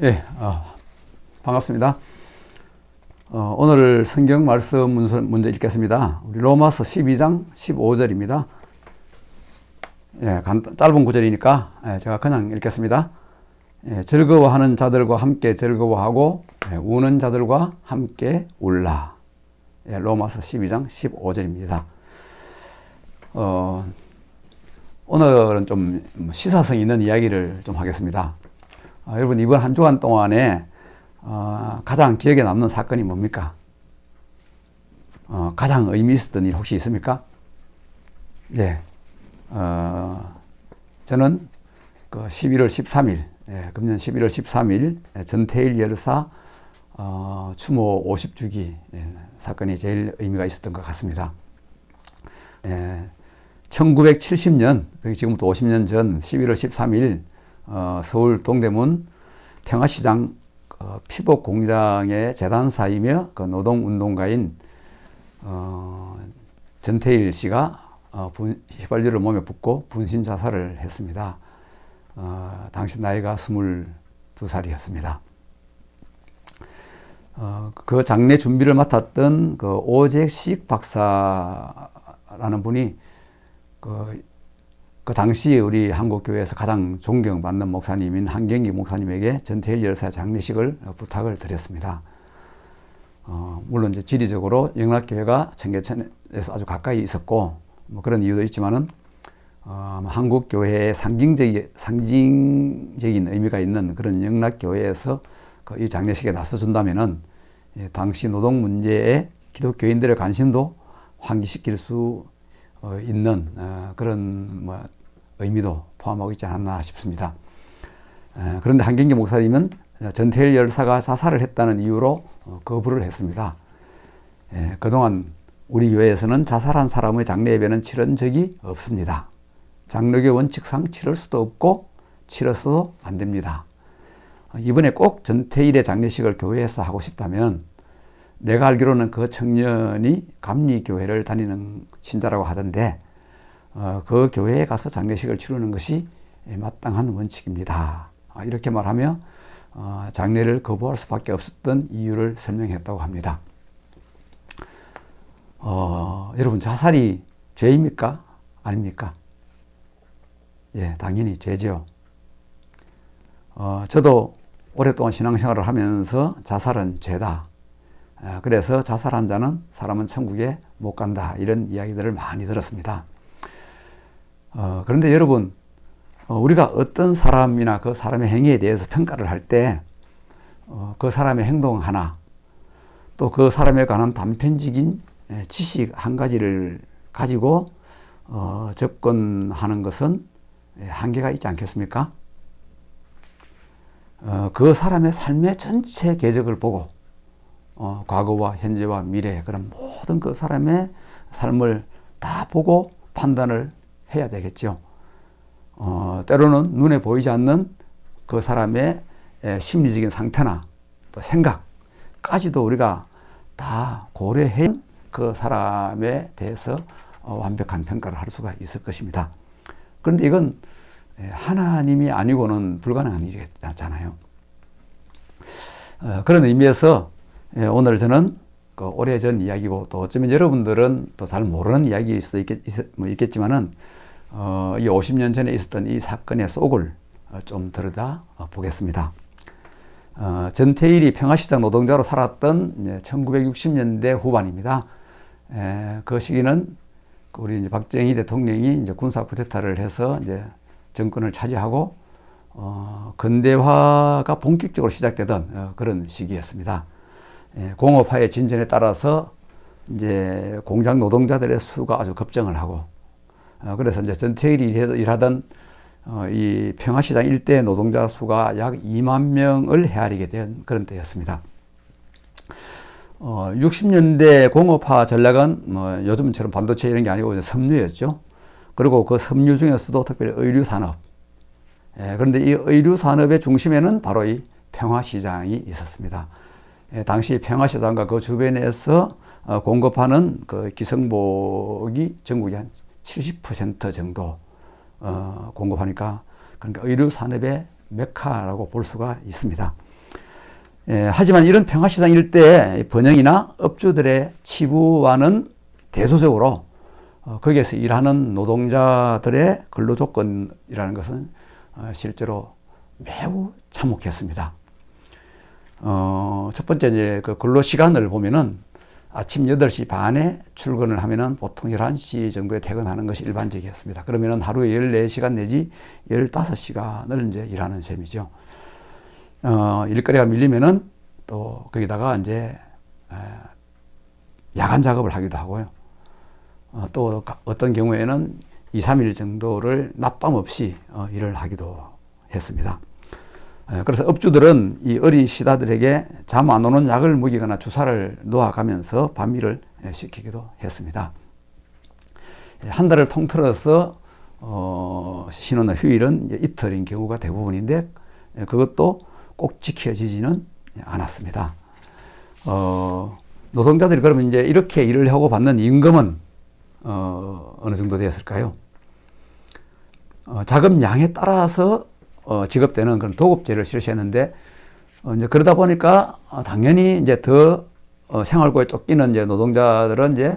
예, 반갑습니다. 오늘 성경 말씀 문제 읽겠습니다. 우리 로마서 12장 15절입니다. 예, 짧은 구절이니까 제가 그냥 읽겠습니다. 예, 즐거워하는 자들과 함께 즐거워하고 우는 자들과 함께 울라. 예, 로마서 12장 15절입니다. 오늘은 좀 시사성 있는 이야기를 좀 하겠습니다. 여러분, 이번 한 주간 동안에 가장 기억에 남는 사건이 뭡니까? 가장 의미 있었던 일 혹시 있습니까? 네. 저는 그 11월 13일, 금년 11월 13일 전태일 열사 추모 50주기 사건이 제일 의미가 있었던 것 같습니다. 1970년, 지금부터 50년 전 11월 13일 서울 동대문 평화시장 피복 공장의 재단사이며 그 노동운동가인 전태일 씨가 휘발유를 몸에 붓고 분신 자살을 했습니다. 당시 나이가 22살이었습니다. 그 장례 준비를 맡았던 그 오재식 박사라는 분이 그 당시 우리 한국교회에서 가장 존경받는 목사님인 한경기 목사님에게 전태일 열사의 장례식을 부탁을 드렸습니다. 물론 이제 지리적으로 영락교회가 청계천에서 아주 가까이 있었고 뭐 그런 이유도 있지만은 한국교회의 상징적인 의미가 있는 그런 영락교회에서 이 장례식에 나서준다면은 당시 노동 문제에 기독교인들의 관심도 환기시킬 수 있는 그런 의미도 포함하고 있지 않았나 싶습니다. 그런데 한경기 목사님은 전태일 열사가 자살을 했다는 이유로 거부를 했습니다. 그동안 우리 교회에서는 자살한 사람의 장례 예배는 치른 적이 없습니다. 장로교 원칙상 치를 수도 없고 치러서도 안 됩니다. 이번에 꼭 전태일의 장례식을 교회에서 하고 싶다면 내가 알기로는 그 청년이 감리교회를 다니는 신자라고 하던데 그 교회에 가서 장례식을 치르는 것이 마땅한 원칙입니다. 이렇게 말하며 장례를 거부할 수밖에 없었던 이유를 설명했다고 합니다. 여러분, 자살이 죄입니까? 아닙니까? 예, 당연히 죄죠. 저도 오랫동안 신앙생활을 하면서 자살은 죄다. 그래서 자살한 자는 사람은 천국에 못 간다. 이런 이야기들을 많이 들었습니다. 그런데 여러분, 우리가 어떤 사람이나 그 사람의 행위에 대해서 평가를 할 때 그 사람의 행동 하나 또 그 사람에 관한 단편적인 지식 한 가지를 가지고 접근하는 것은 한계가 있지 않겠습니까? 그 사람의 삶의 전체 궤적을 보고 과거와 현재와 미래 그런 모든 그 사람의 삶을 다 보고 판단을 해야 되겠죠. 때로는 눈에 보이지 않는 그 사람의 심리적인 상태나 또 생각까지도 우리가 다 고려해 그 사람에 대해서 완벽한 평가를 할 수가 있을 것입니다. 그런데 이건 하나님이 아니고는 불가능한 일이잖아요. 그런 의미에서 오늘 저는 그 오래전 이야기고 또 어쩌면 여러분들은 또 잘 모르는 이야기일 수도 있겠지만은 이 50년 전에 있었던 이 사건의 속을 좀 들여다 보겠습니다. 전태일이 평화시장 노동자로 살았던 1960년대 후반입니다. 그 시기는 우리 이제 박정희 대통령이 이제 군사 쿠데타를 해서 이제 정권을 차지하고 근대화가 본격적으로 시작되던 그런 시기였습니다. 공업화의 진전에 따라서 이제 공장 노동자들의 수가 아주 급증을 하고 그래서 이제 전태일이 일하던 이 평화시장 일대 노동자 수가 약 2만 명을 헤아리게 된 그런 때였습니다. 60년대 공업화 전략은 요즘처럼 반도체 이런 게 아니고 섬유였죠. 그리고 그 섬유 중에서도 특별히 의류 산업. 그런데 이 의류 산업의 중심에는 바로 이 평화시장이 있었습니다. 당시 평화시장과 그 주변에서 공급하는 그 기성복이 전국에 한 70% 정도 공급하니까 그러니까 의류 산업의 메카라고 볼 수가 있습니다. 하지만 이런 평화시장 일대 번영이나 업주들의 치부와는 대조적으로 거기에서 일하는 노동자들의 근로조건이라는 것은 실제로 매우 참혹했습니다. 첫 번째 이제 그 근로시간을 보면은 아침 8시 반에 출근을 하면은 보통 11시 정도에 퇴근하는 것이 일반적이었습니다. 그러면은 하루에 14시간 내지 15시간을 이제 일하는 셈이죠. 일거리가 밀리면은 또 거기다가 이제 야간 작업을 하기도 하고요. 또 어떤 경우에는 2, 3일 정도를 낮밤 없이 일을 하기도 했습니다. 그래서 업주들은 이 어린 시다들에게 잠 안 오는 약을 먹이거나 주사를 놓아가면서 반미를 시키기도 했습니다. 한 달을 통틀어서 쉬는 휴일은 이틀인 경우가 대부분인데 그것도 꼭 지켜지지는 않았습니다. 노동자들이 그러면 이제 이렇게 일을 하고 받는 임금은 어느 정도 되었을까요? 자금량에 따라서 지급되는 그런 도급제를 실시했는데 이제 그러다 보니까 당연히 이제 더 생활고에 쫓기는 이제 노동자들은 이제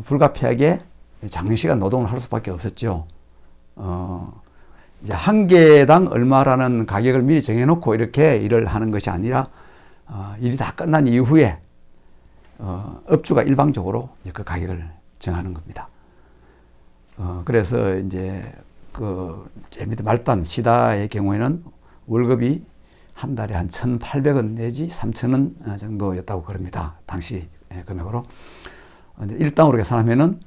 불가피하게 장시간 노동을 할 수밖에 없었죠. 이제 한 개당 얼마라는 가격을 미리 정해놓고 이렇게 일을 하는 것이 아니라 일이 다 끝난 이후에 업주가 일방적으로 그 가격을 정하는 겁니다. 그래서 이제 그 제일 밑에 말단 시다의 경우에는 월급이 한 달에 한 1,800원 내지 3,000원 정도였다고 그럽니다. 당시 금액으로. 이제 일당으로 계산하면은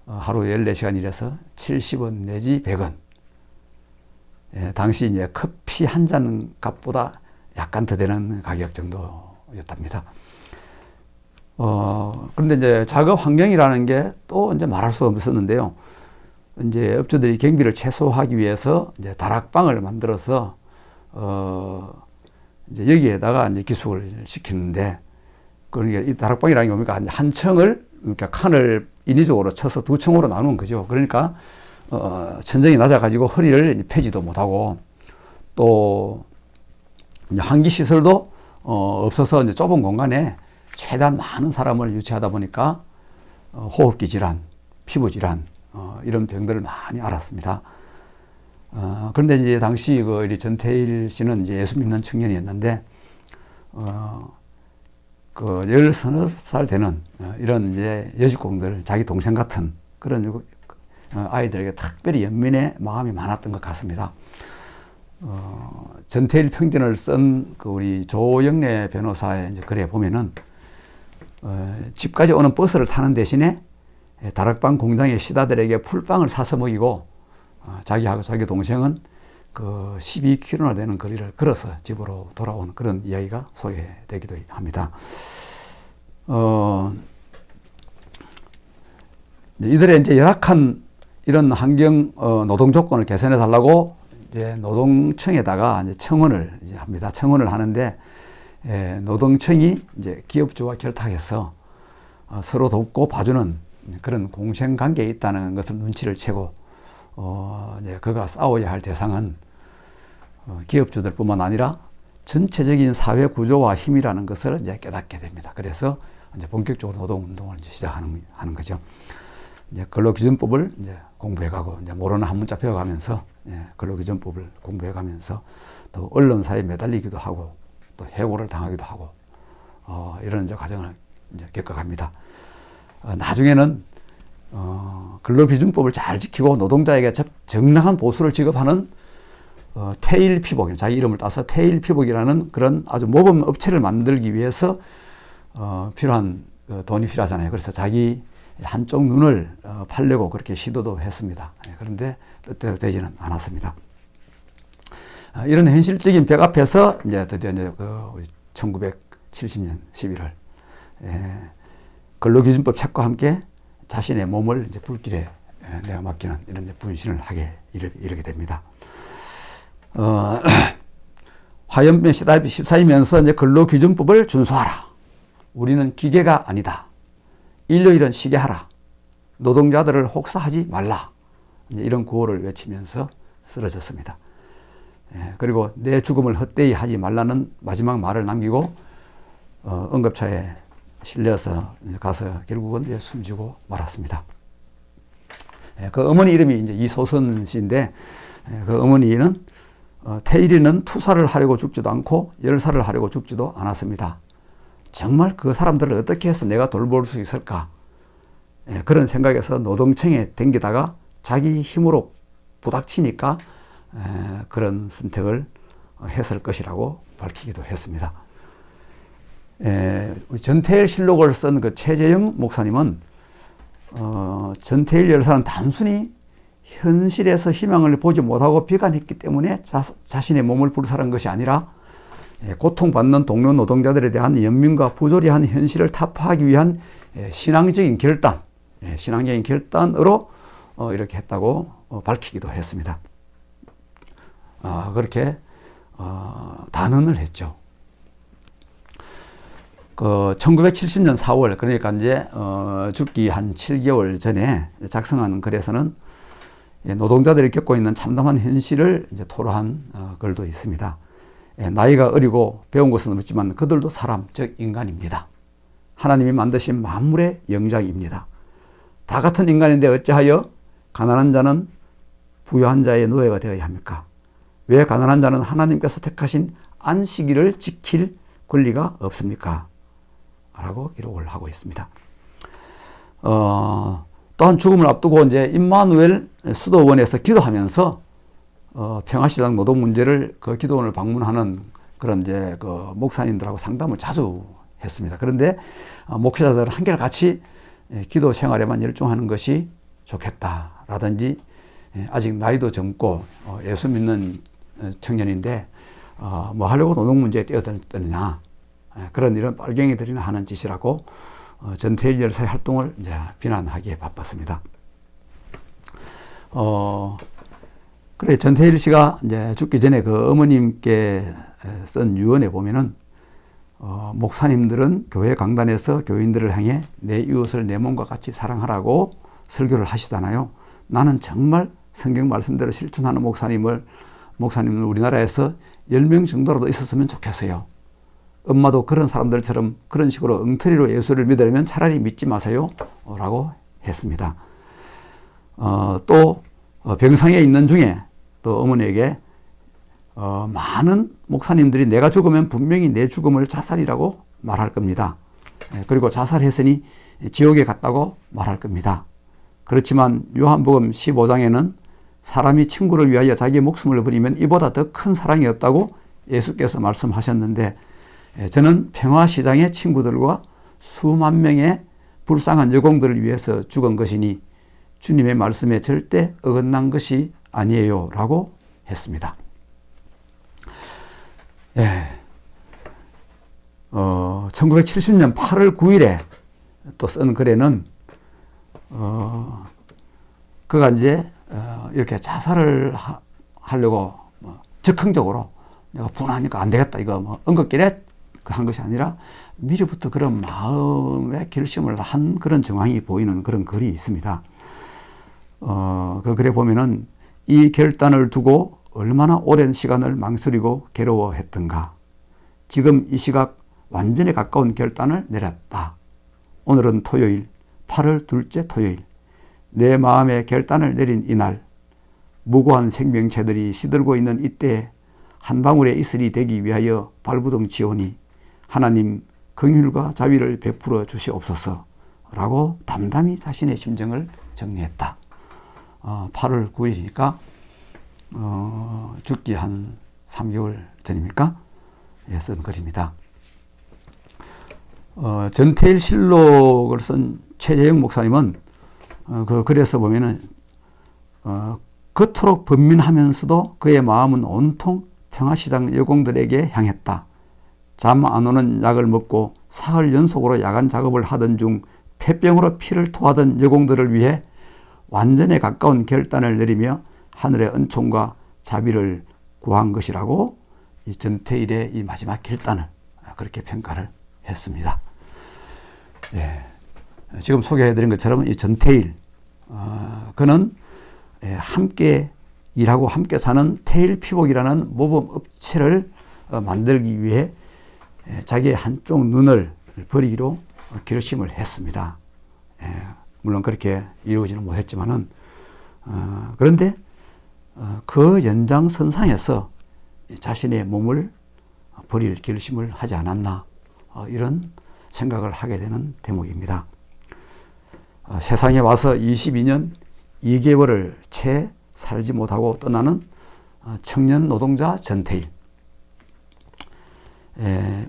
하루 14시간 일해서 70원 내지 100원. 당시 이제 커피 한 잔 값보다 약간 더 되는 가격 정도였답니다. 그런데 이제 작업 환경이라는 게 또 이제 말할 수 없었는데요. 이제 업주들이 경비를 최소화하기 위해서 이제 다락방을 만들어서 이제 여기에다가 이제 기숙을 시키는데, 그러니까 이 다락방이라는 게 뭡니까? 한 층을, 그러니까 칸을 인위적으로 쳐서 두 층으로 나누는 거죠. 그러니까 천정이 낮아가지고 허리를 펴지도 못하고, 또 환기 시설도 없어서 이제 좁은 공간에 최대한 많은 사람을 유치하다 보니까 호흡기 질환, 피부 질환, 이런 병들을 많이 앓았습니다. 그런데 이제 당시 그 전태일 씨는 이제 예수 믿는 청년이었는데, 그 10서너 살 되는 이런 이제 여직공들, 자기 동생 같은 그런 아이들에게 특별히 연민의 마음이 많았던 것 같습니다. 전태일 평전을 쓴 그 우리 조영래 변호사의 이제 글에 보면은, 집까지 오는 버스를 타는 대신에 다락방 공장의 시다들에게 풀빵을 사서 먹이고, 자기하고 자기 동생은 그 12km나 되는 거리를 걸어서 집으로 돌아온 그런 이야기가 소개되기도 합니다. 이들의 이제 열악한 이런 환경, 노동 조건을 개선해 달라고 이제 노동청에다가 이제 청원을 이제 합니다. 청원을 하는데, 노동청이 이제 기업주와 결탁해서 서로 돕고 봐주는 그런 공생관계에 있다는 것을 눈치를 채고, 이제 그가 싸워야 할 대상은 기업주들뿐만 아니라 전체적인 사회 구조와 힘이라는 것을 이제 깨닫게 됩니다. 그래서 이제 본격적으로 노동운동을 이제 시작하는 거죠. 이제 근로기준법을 이제 공부해가고, 이제 모르는 한문자 배워가면서, 근로기준법을 공부해가면서 또 언론사에 매달리기도 하고, 또 해고를 당하기도 하고, 이런 이제 과정을 이제 겪어갑니다. 나중에는 근로기준법을 잘 지키고 노동자에게 정당한 보수를 지급하는 테일 피복, 자기 이름을 따서 테일 피복이라는 그런 아주 모범 업체를 만들기 위해서 필요한 돈이 필요하잖아요. 그래서 자기 한쪽 눈을 팔려고 그렇게 시도도 했습니다. 그런데 뜻대로 되지는 않았습니다. 이런 현실적인 벽 앞에서 이제 드디어 이제 1970년 11월 근로기준법 책과 함께 자신의 몸을 이제 불길에 내어 맡기는 이런 이제 분신을 하게 이르게 됩니다. 화염병 시다이면서 이제 근로기준법을 준수하라. 우리는 기계가 아니다. 일요일은 쉬게 하라. 노동자들을 혹사하지 말라. 이제 이런 구호를 외치면서 쓰러졌습니다. 그리고 내 죽음을 헛되이 하지 말라는 마지막 말을 남기고 응급차에 실려서 가서 결국은 이제 숨지고 말았습니다. 그 어머니 이름이 이제 이소선 씨인데 그 어머니는 태일이는 투사를 하려고 죽지도 않고 열사를 하려고 죽지도 않았습니다. 정말 그 사람들을 어떻게 해서 내가 돌볼 수 있을까? 그런 생각에서 노동청에 댕기다가 자기 힘으로 부닥치니까 그런 선택을 했을 것이라고 밝히기도 했습니다. 전태일 실록을 쓴 그 최재영 목사님은 전태일 열사는 단순히 현실에서 희망을 보지 못하고 비관했기 때문에 자신의 몸을 불살한 것이 아니라 고통받는 동료 노동자들에 대한 연민과 부조리한 현실을 타파하기 위한 신앙적인 결단으로 이렇게 했다고 밝히기도 했습니다. 그렇게 단언을 했죠. 1970년 4월, 그러니까 이제 죽기 한 7개월 전에 작성한 글에서는 노동자들이 겪고 있는 참담한 현실을 이제 토로한 글도 있습니다. 나이가 어리고 배운 것은 없지만 그들도 사람, 즉 인간입니다. 하나님이 만드신 만물의 영장입니다. 다 같은 인간인데 어찌하여 가난한 자는 부유한 자의 노예가 되어야 합니까? 왜 가난한 자는 하나님께서 택하신 안식일을 지킬 권리가 없습니까? 라고 기록을 하고 있습니다. 또한 죽음을 앞두고 이제 임마누엘 수도원에서 기도하면서 평화시장 노동 문제를 그 기도원을 방문하는 그런 이제 그 목사님들하고 상담을 자주 했습니다. 그런데 목회자들은 한결같이 기도 생활에만 열중하는 것이 좋겠다라든지 아직 나이도 젊고 예수 믿는 청년인데 뭐 하려고 노동 문제에 뛰어드느냐 그런 이런 빨갱이들이나 하는 짓이라고 전태일 열사의 활동을 이제 비난하기에 바빴습니다. 그래 전태일 씨가 이제 죽기 전에 그 어머님께 쓴 유언에 보면은 목사님들은 교회 강단에서 교인들을 향해 내 이웃을 내 몸과 같이 사랑하라고 설교를 하시잖아요. 나는 정말 성경 말씀대로 실천하는 목사님은 우리나라에서 10명 정도라도 있었으면 좋겠어요. 엄마도 그런 사람들처럼 그런 식으로 엉터리로 예수를 믿으려면 차라리 믿지 마세요 라고 했습니다. 또 병상에 있는 중에 또 어머니에게 많은 목사님들이 내가 죽으면 분명히 내 죽음을 자살이라고 말할 겁니다. 그리고 자살했으니 지옥에 갔다고 말할 겁니다. 그렇지만 요한복음 15장에는 사람이 친구를 위하여 자기의 목숨을 버리면 이보다 더 큰 사랑이 없다고 예수께서 말씀하셨는데 저는 평화시장의 친구들과 수만 명의 불쌍한 여공들을 위해서 죽은 것이니 주님의 말씀에 절대 어긋난 것이 아니에요 라고 했습니다. 1970년 8월 9일에 또 쓴 글에는 그가 이제 이렇게 자살을 하려고 적극적으로 내가 분하니까 안 되겠다 이거 뭐 응급길에 한 것이 아니라 미리부터 그런 마음의 결심을 한 그런 정황이 보이는 그런 글이 있습니다. 그 글에 보면은 이 결단을 두고 얼마나 오랜 시간을 망설이고 괴로워했던가. 지금 이 시각 완전에 가까운 결단을 내렸다. 오늘은 토요일, 8월 둘째 토요일. 내 마음의 결단을 내린 이날, 무고한 생명체들이 시들고 있는 이때에 한 방울의 이슬이 되기 위하여 발부둥 지오니 하나님 긍휼과 자비를 베풀어 주시옵소서 라고 담담히 자신의 심정을 정리했다. 8월 9일이니까 죽기 한 3개월 전입니까? 예, 쓴 글입니다. 전태일 실록을 쓴 최재영 목사님은 그 글에서 보면은 그토록 번민하면서도 그의 마음은 온통 평화시장 여공들에게 향했다. 잠 안 오는 약을 먹고 사흘 연속으로 야간 작업을 하던 중 폐병으로 피를 토하던 여공들을 위해 완전에 가까운 결단을 내리며 하늘의 은총과 자비를 구한 것이라고 이 전태일의 이 마지막 결단을 그렇게 평가를 했습니다. 예, 지금 소개해드린 것처럼 이 전태일 그는 함께 일하고 함께 사는 테일피복이라는 모범업체를 만들기 위해 자기의 한쪽 눈을 버리기로 결심을 했습니다. 물론 그렇게 이루어지는 못했지만은 그런데 그 연장선상에서 자신의 몸을 버릴 결심을 하지 않았나 이런 생각을 하게 되는 대목입니다. 세상에 와서 22년 2개월을 채 살지 못하고 떠나는 청년 노동자 전태일.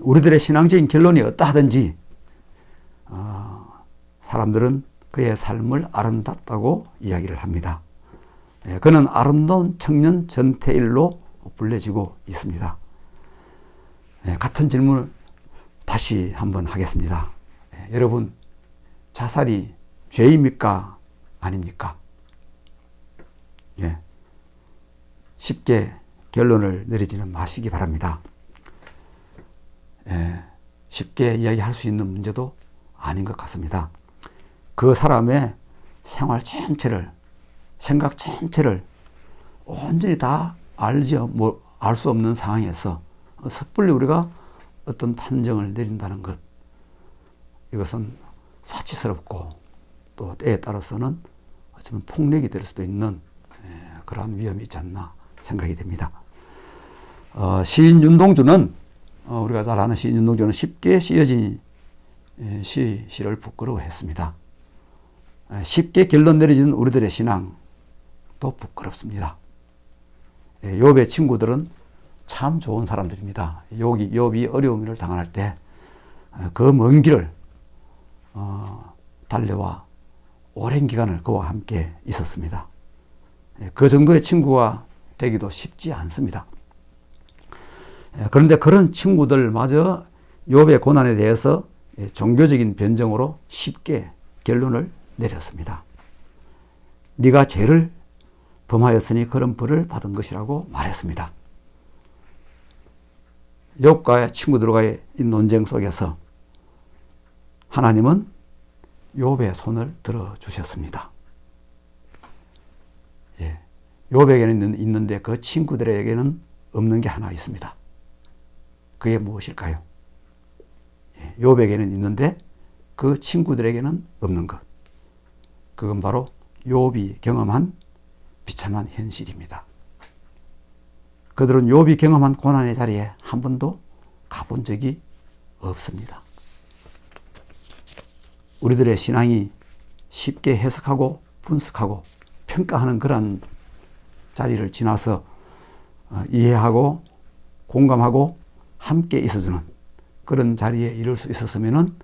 우리들의 신앙적인 결론이 어떠하든지 사람들은 그의 삶을 아름답다고 이야기를 합니다. 그는 아름다운 청년 전태일로 불려지고 있습니다. 같은 질문을 다시 한번 하겠습니다. 여러분, 자살이 죄입니까? 아닙니까? 쉽게 결론을 내리지는 마시기 바랍니다. 쉽게 이야기할 수 있는 문제도 아닌 것 같습니다. 그 사람의 생활 전체를, 생각 전체를 온전히 다 알 수 없는 상황에서 섣불리 우리가 어떤 판정을 내린다는 것, 이것은 사치스럽고 또 때에 따라서는 어쩌면 폭력이 될 수도 있는 그러한 위험이 있지 않나 생각이 됩니다. 시인 윤동주는 우리가 잘 아는 시인 윤동주는 쉽게 쓰여진 시를 부끄러워했습니다. 쉽게 결론 내려지는 우리들의 신앙도 부끄럽습니다. 욥의 친구들은 참 좋은 사람들입니다. 욥이 어려움을 당할 때 그 먼 길을 달려와 오랜 기간을 그와 함께 있었습니다. 그 정도의 친구가 되기도 쉽지 않습니다. 그런데 그런 친구들마저 욥의 고난에 대해서 종교적인 변정으로 쉽게 결론을 내렸습니다. 네가 죄를 범하였으니 그런 벌을 받은 것이라고 말했습니다. 욥과 친구들과의 이 논쟁 속에서 하나님은 욥의 손을 들어주셨습니다. 욥에게는 있는데 그 친구들에게는 없는 게 하나 있습니다. 그게 무엇일까요? 욥에게는 있는데 그 친구들에게는 없는 것. 그건 바로 욥이 경험한 비참한 현실입니다. 그들은 욥이 경험한 고난의 자리에 한 번도 가본 적이 없습니다. 우리들의 신앙이 쉽게 해석하고 분석하고 평가하는 그런 자리를 지나서 이해하고 공감하고 함께 있어주는 그런 자리에 이룰 수 있었으면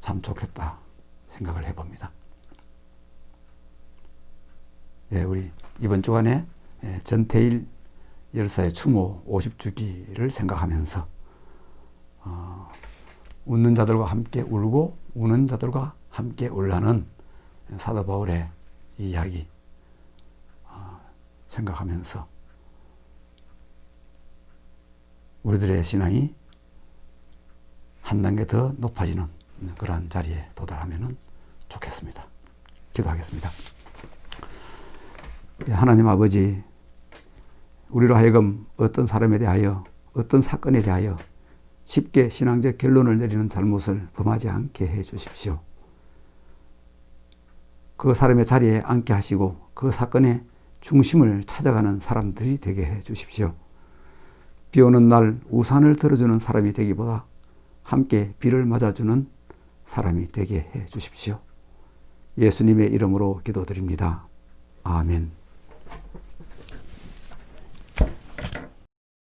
참 좋겠다 생각을 해봅니다. 우리 이번 주간에 전태일 열사의 추모 50주기를 생각하면서 웃는 자들과 함께 울고 우는 자들과 함께 울라는 사도 바울의 이야기 생각하면서 우리들의 신앙이 한 단계 더 높아지는 그러한 자리에 도달하면 좋겠습니다. 기도하겠습니다. 하나님 아버지, 우리로 하여금 어떤 사람에 대하여 어떤 사건에 대하여 쉽게 신앙적 결론을 내리는 잘못을 범하지 않게 해 주십시오. 그 사람의 자리에 앉게 하시고 그 사건의 중심을 찾아가는 사람들이 되게 해 주십시오. 비 오는 날 우산을 들어주는 사람이 되기보다 함께 비를 맞아주는 사람이 되게 해 주십시오. 예수님의 이름으로 기도드립니다. 아멘.